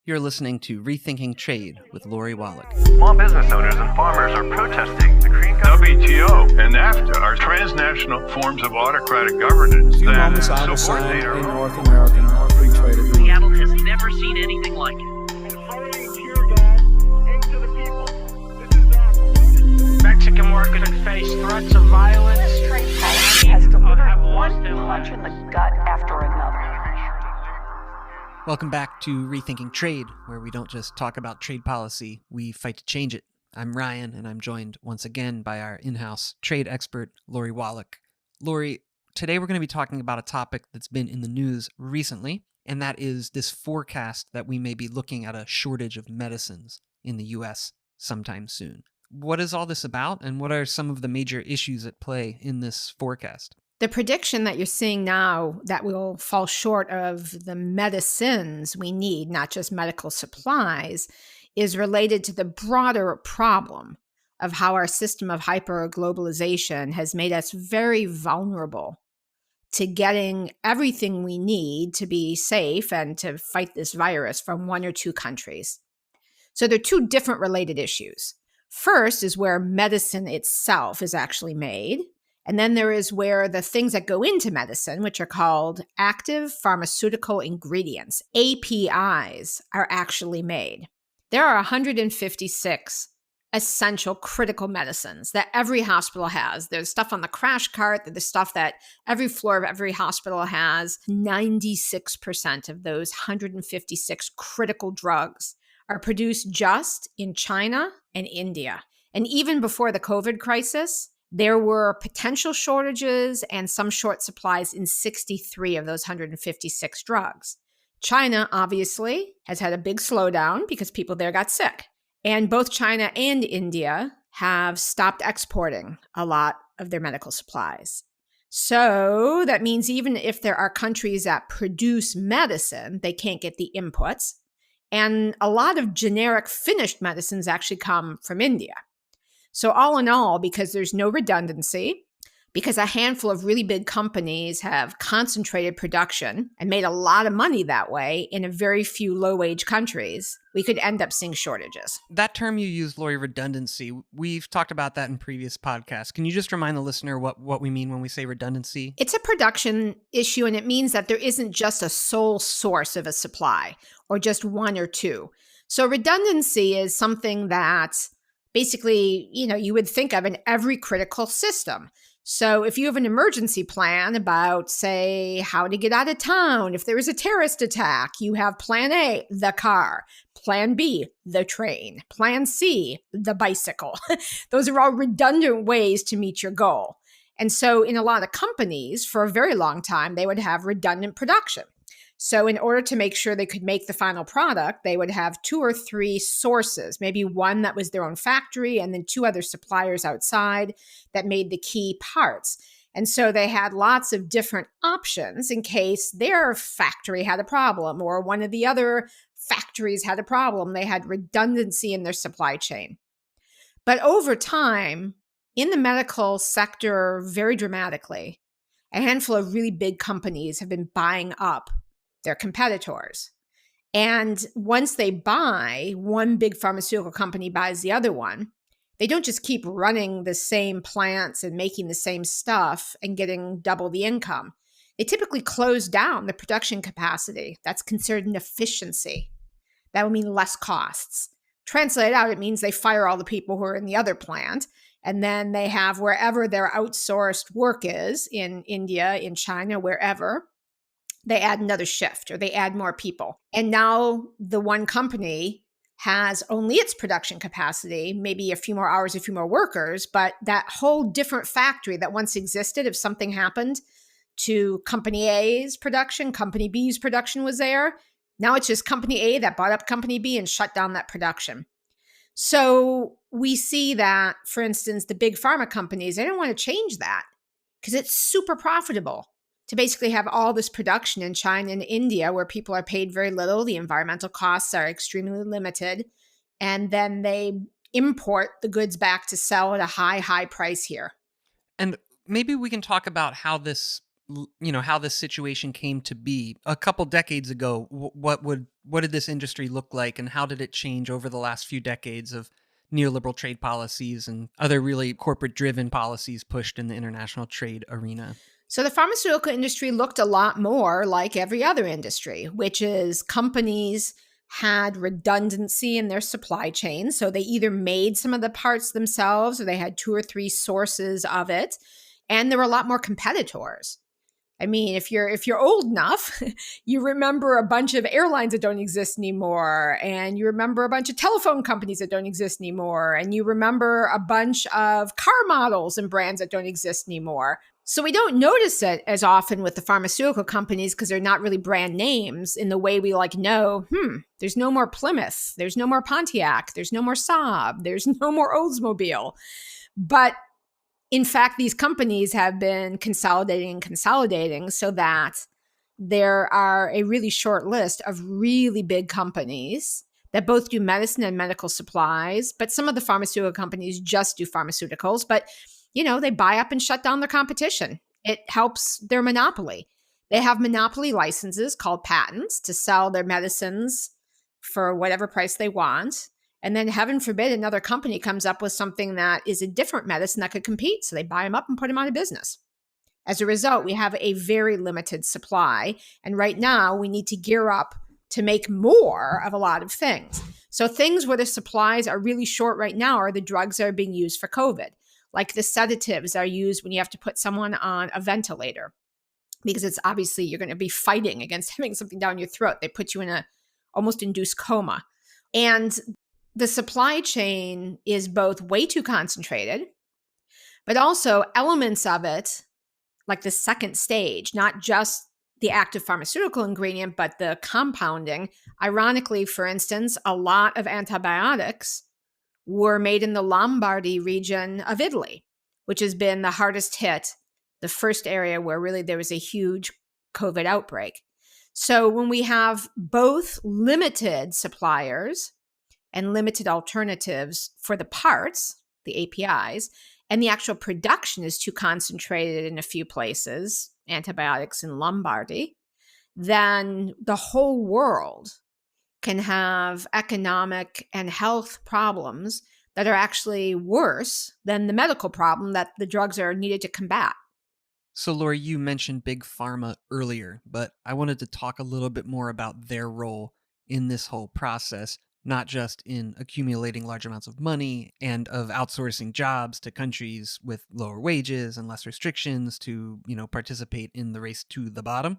You're listening to Rethinking Trade with Lori Wallach. Small business owners and farmers are protesting the Korean WTO and NAFTA are transnational forms of autocratic governance Few that moments I will sign subordinate a our North American free trade agreement. Seattle has never seen anything like it. Mexican workers face threats of violence. Trade policy has delivered one punch in the gut after another. Welcome back to Rethinking Trade, where we don't just talk about trade policy, we fight to change it. I'm Ryan, and I'm joined once again by our in-house trade expert, Lori Wallach. Lori, today we're going to be talking about a topic that's been in the news recently, and that is this forecast that we may be looking at a shortage of medicines in the U.S. sometime soon. What is all this about, and what are some of the major issues at play in this forecast? The prediction that you're seeing now that we'll fall short of the medicines we need, not just medical supplies, is related to the broader problem of how our system of hyper-globalization has made us very vulnerable to getting everything we need to be safe and to fight this virus from one or two countries. So there are two different related issues. First is where medicine itself is actually made. And then there is where the things that go into medicine, which are called Active Pharmaceutical Ingredients, APIs, are actually made. There are 156 essential critical medicines that every hospital has. There's stuff on the crash cart, there's stuff that every floor of every hospital has. 96% of those 156 critical drugs are produced just in China and India. And even before the COVID crisis, there were potential shortages and some short supplies in 63 of those 156 drugs. China, obviously, has had a big slowdown because people there got sick. And both China and India have stopped exporting a lot of their medical supplies. So that means even if there are countries that produce medicine, they can't get the inputs. And a lot of generic finished medicines actually come from India. So all in all, because there's no redundancy, because a handful of really big companies have concentrated production and made a lot of money that way in a very few low-wage countries, we could end up seeing shortages. That term you used, Lori, redundancy, we've talked about that in previous podcasts. Can you just remind the listener what we mean when we say redundancy? It's a production issue, and it means that there isn't just a sole source of a supply or just one or two. So redundancy is something that basically, you would think of in every critical system. So if you have an emergency plan about, say, how to get out of town, if there is a terrorist attack, you have plan A, the car, plan B, the train, plan C, the bicycle. Those are all redundant ways to meet your goal. And so in a lot of companies, for a very long time, they would have redundant production. So in order to make sure they could make the final product, they would have two or three sources, maybe one that was their own factory and then two other suppliers outside that made the key parts. And so they had lots of different options in case their factory had a problem or one of the other factories had a problem. They had redundancy in their supply chain. But over time, in the medical sector, very dramatically, a handful of really big companies have been buying up their competitors. And once they buy, one big pharmaceutical company buys the other one, they don't just keep running the same plants and making the same stuff and getting double the income. They typically close down the production capacity. That's considered an efficiency. That would mean less costs. Translated out, it means they fire all the people who are in the other plant, and then they have wherever their outsourced work is, in India, in China, wherever, they add another shift or they add more people. And now the one company has only its production capacity, maybe a few more hours, a few more workers, but that whole different factory that once existed, if something happened to company A's production, company B's production was there. Now it's just company A that bought up company B and shut down that production. So we see that, for instance, the big pharma companies, they don't want to change that because it's super profitable to basically have all this production in China and India where people are paid very little, the environmental costs are extremely limited, and then they import the goods back to sell at a high price here. And maybe we can talk about how this how this situation came to be a couple decades ago. What did this industry look like, and how did it change over the last few decades of neoliberal trade policies and other really corporate-driven policies pushed in the international trade arena? So the pharmaceutical industry looked a lot more like every other industry, which is companies had redundancy in their supply chain. So they either made some of the parts themselves or they had 2 or 3 sources of it. And there were a lot more competitors. I mean, if you're old enough, you remember a bunch of airlines that don't exist anymore, and you remember a bunch of telephone companies that don't exist anymore, and you remember a bunch of car models and brands that don't exist anymore. So we don't notice it as often with the pharmaceutical companies because they're not really brand names in the way we know, there's no more Plymouth, there's no more Pontiac, there's no more Saab, there's no more Oldsmobile. But in fact, these companies have been consolidating so that there are a really short list of really big companies that both do medicine and medical supplies. But some of the pharmaceutical companies just do pharmaceuticals. But, they buy up and shut down their competition. It helps their monopoly. They have monopoly licenses called patents to sell their medicines for whatever price they want. And then heaven forbid another company comes up with something that is a different medicine that could compete. So they buy them up and put them out of business. As a result, we have a very limited supply. And right now we need to gear up to make more of a lot of things. So things where the supplies are really short right now are the drugs that are being used for COVID. Like the sedatives are used when you have to put someone on a ventilator, because it's obviously you're going to be fighting against having something down your throat. They put you in a almost induced coma. And the supply chain is both way too concentrated, but also elements of it, like the second stage, not just the active pharmaceutical ingredient, but the compounding. Ironically, for instance, a lot of antibiotics were made in the Lombardy region of Italy, which has been the hardest hit, the first area where really there was a huge COVID outbreak. So when we have both limited suppliers and limited alternatives for the parts, the APIs, and the actual production is too concentrated in a few places, antibiotics in Lombardy, then the whole world can have economic and health problems that are actually worse than the medical problem that the drugs are needed to combat. So, Lori, you mentioned Big Pharma earlier, but I wanted to talk a little bit more about their role in this whole process, not just in accumulating large amounts of money and of outsourcing jobs to countries with lower wages and less restrictions to, participate in the race to the bottom.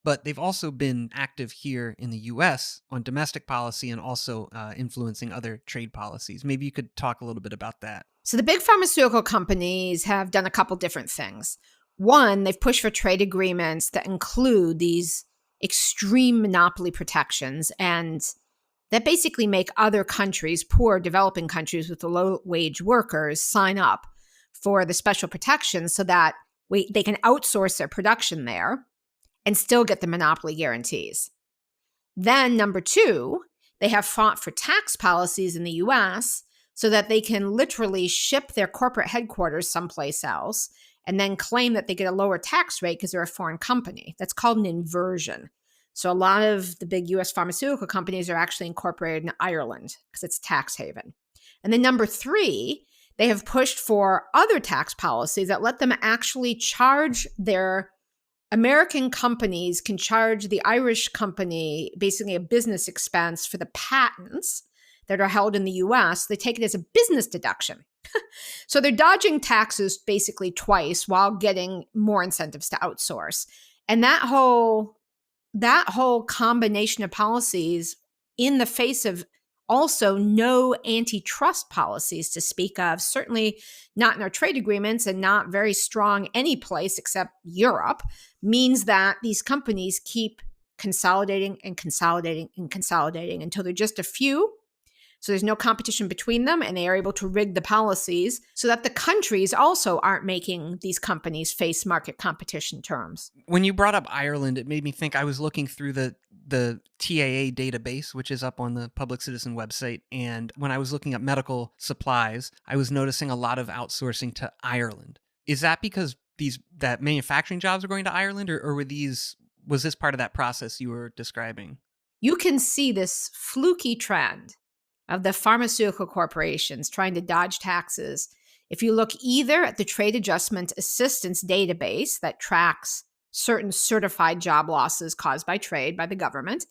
But they've also been active here in the U.S. on domestic policy and also influencing other trade policies. Maybe you could talk a little bit about that. So the big pharmaceutical companies have done a couple different things. One, they've pushed for trade agreements that include these extreme monopoly protections and that basically make other countries, poor developing countries with the low-wage workers, sign up for the special protections so that they can outsource their production there and still get the monopoly guarantees. Then number 2, they have fought for tax policies in the US so that they can literally ship their corporate headquarters someplace else and then claim that they get a lower tax rate because they're a foreign company. That's called an inversion. So a lot of the big US pharmaceutical companies are actually incorporated in Ireland because it's a tax haven. And then number 3, they have pushed for other tax policies that let them actually charge their American companies can charge the Irish company basically a business expense for the patents that are held in the US. They take it as a business deduction. So they're dodging taxes basically twice while getting more incentives to outsource. And that whole combination of policies in the face of also no antitrust policies to speak of, certainly not in our trade agreements and not very strong any place except Europe, means that these companies keep consolidating and consolidating and consolidating until they're just a few. So there's no competition between them, and they are able to rig the policies so that the countries also aren't making these companies face market competition terms. When you brought up Ireland, it made me think. I was looking through the TAA database, which is up on the Public Citizen website, and when I was looking up medical supplies, I was noticing a lot of outsourcing to Ireland. Is that because that manufacturing jobs were going to Ireland, or was this part of that process you were describing? You can see this fluky trend of the pharmaceutical corporations trying to dodge taxes if you look either at the Trade Adjustment Assistance database that tracks certain certified job losses caused by trade by the government,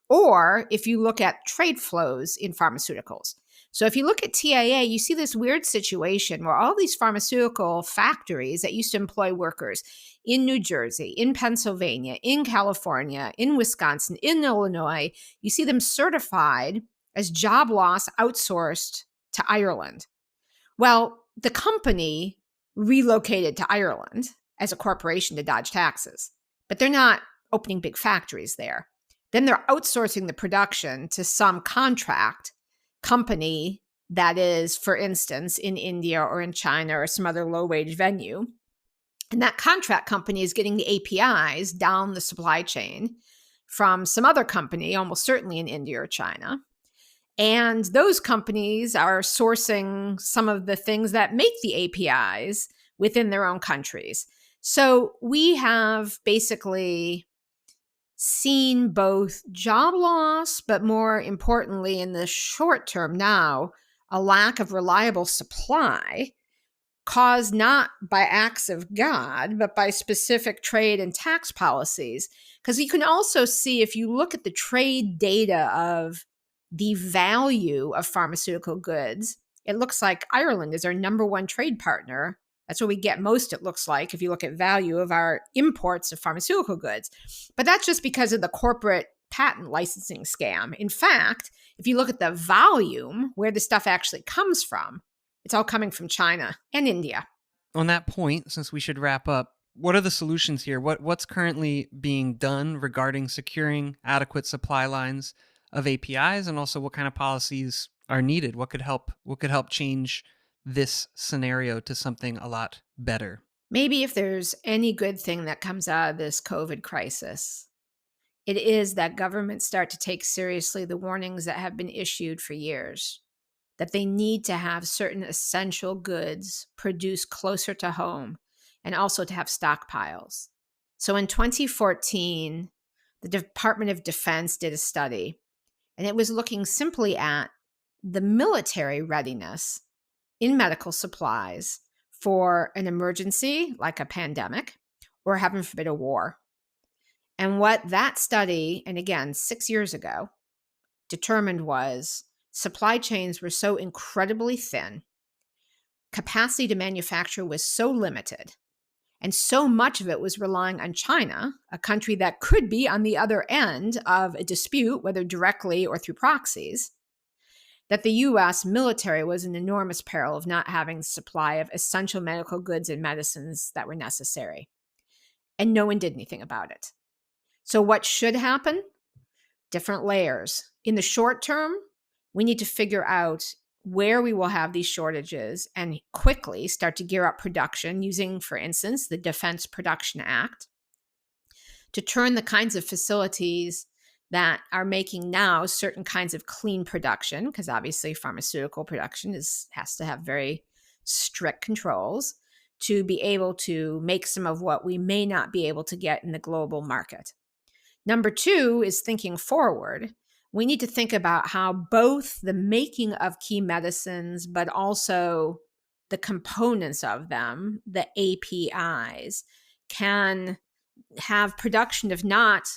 or if you look at trade flows in pharmaceuticals. So if you look at TIA, you see this weird situation where all these pharmaceutical factories that used to employ workers in New Jersey, in Pennsylvania, in California, in Wisconsin, in Illinois, you see them certified as job loss outsourced to Ireland. Well, the company relocated to Ireland as a corporation to dodge taxes, but they're not opening big factories there. Then they're outsourcing the production to some contract company that is, for instance, in India or in China or some other low-wage venue. And that contract company is getting the APIs down the supply chain from some other company, almost certainly in India or China. And those companies are sourcing some of the things that make the APIs within their own countries. So we have basically seen both job loss, but more importantly, in the short term now, a lack of reliable supply caused not by acts of God, but by specific trade and tax policies. Because you can also see, if you look at the trade data of the value of pharmaceutical goods, it looks like Ireland is our number one trade partner. That's where we get most, it looks like, if you look at value of our imports of pharmaceutical goods. But that's just because of the corporate patent licensing scam. In fact, if you look at the volume, where the stuff actually comes from, it's all coming from China and India. On that point, since we should wrap up, what are the solutions here? What's currently being done regarding securing adequate supply lines of APIs, and also what kind of policies are needed? What could help change this scenario to something a lot better? Maybe if there's any good thing that comes out of this COVID crisis, it is that governments start to take seriously the warnings that have been issued for years, that they need to have certain essential goods produced closer to home and also to have stockpiles. So in 2014, the Department of Defense did a study, and it was looking simply at the military readiness in medical supplies for an emergency like a pandemic or, heaven forbid, a war. And what that study, and again, 6 years ago, determined was supply chains were so incredibly thin, capacity to manufacture was so limited, and so much of it was relying on China, a country that could be on the other end of a dispute, whether directly or through proxies, that the U.S. military was in enormous peril of not having the supply of essential medical goods and medicines that were necessary. And no one did anything about it. So what should happen? Different layers. In the short term, we need to figure out where we will have these shortages and quickly start to gear up production using, for instance, the Defense Production Act to turn the kinds of facilities that are making now certain kinds of clean production, because obviously pharmaceutical production has to have very strict controls, to be able to make some of what we may not be able to get in the global market. Number two is thinking forward. We need to think about how both the making of key medicines, but also the components of them, the APIs, can have production, if not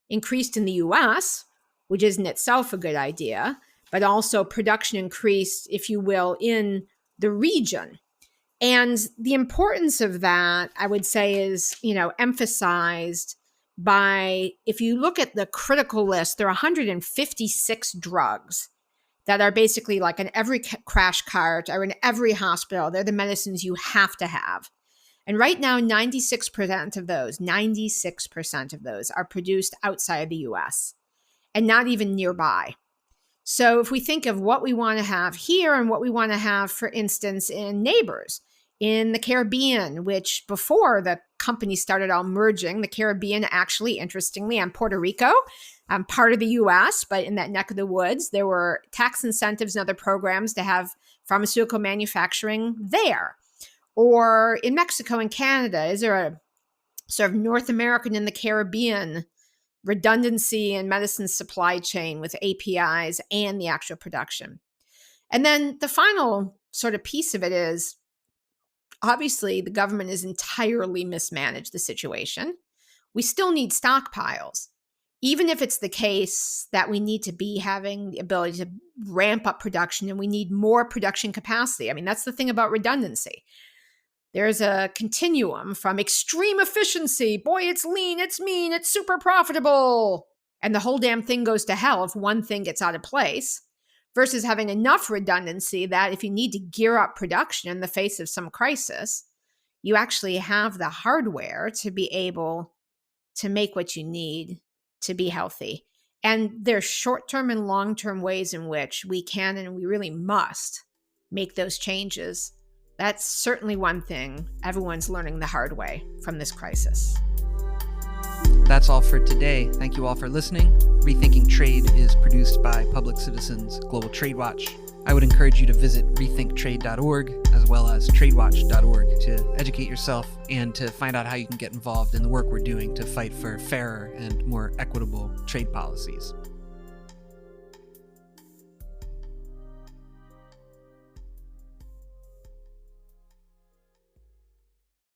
increased in the US, which isn't itself a good idea, but also production increased, if you will, in the region. And the importance of that, I would say, is, emphasized by, if you look at the critical list, there are 156 drugs that are basically like in every crash cart or in every hospital. They're the medicines you have to have. And right now, 96% of those are produced outside the US and not even nearby. So if we think of what we want to have here and what we want to have, for instance, in neighbors, in the Caribbean, which before the companies started all merging, the Caribbean actually, interestingly, and Puerto Rico, part of the US, but in that neck of the woods, there were tax incentives and other programs to have pharmaceutical manufacturing there. Or in Mexico and Canada, is there a sort of North American and the Caribbean redundancy in medicine supply chain with APIs and the actual production? And then the final sort of piece of it is, obviously, the government has entirely mismanaged the situation. We still need stockpiles, even if it's the case that we need to be having the ability to ramp up production and we need more production capacity. I mean, that's the thing about redundancy. There's a continuum from extreme efficiency, boy, it's lean, it's mean, it's super profitable, and the whole damn thing goes to hell if one thing gets out of place, versus having enough redundancy that if you need to gear up production in the face of some crisis, you actually have the hardware to be able to make what you need to be healthy. And there's short-term and long-term ways in which we can and we really must make those changes. That's certainly one thing everyone's learning the hard way from this crisis. That's all for today. Thank you all for listening. Rethinking Trade is produced by Public Citizens Global Trade Watch. I would encourage you to visit rethinktrade.org as well as tradewatch.org to educate yourself and to find out how you can get involved in the work we're doing to fight for fairer and more equitable trade policies.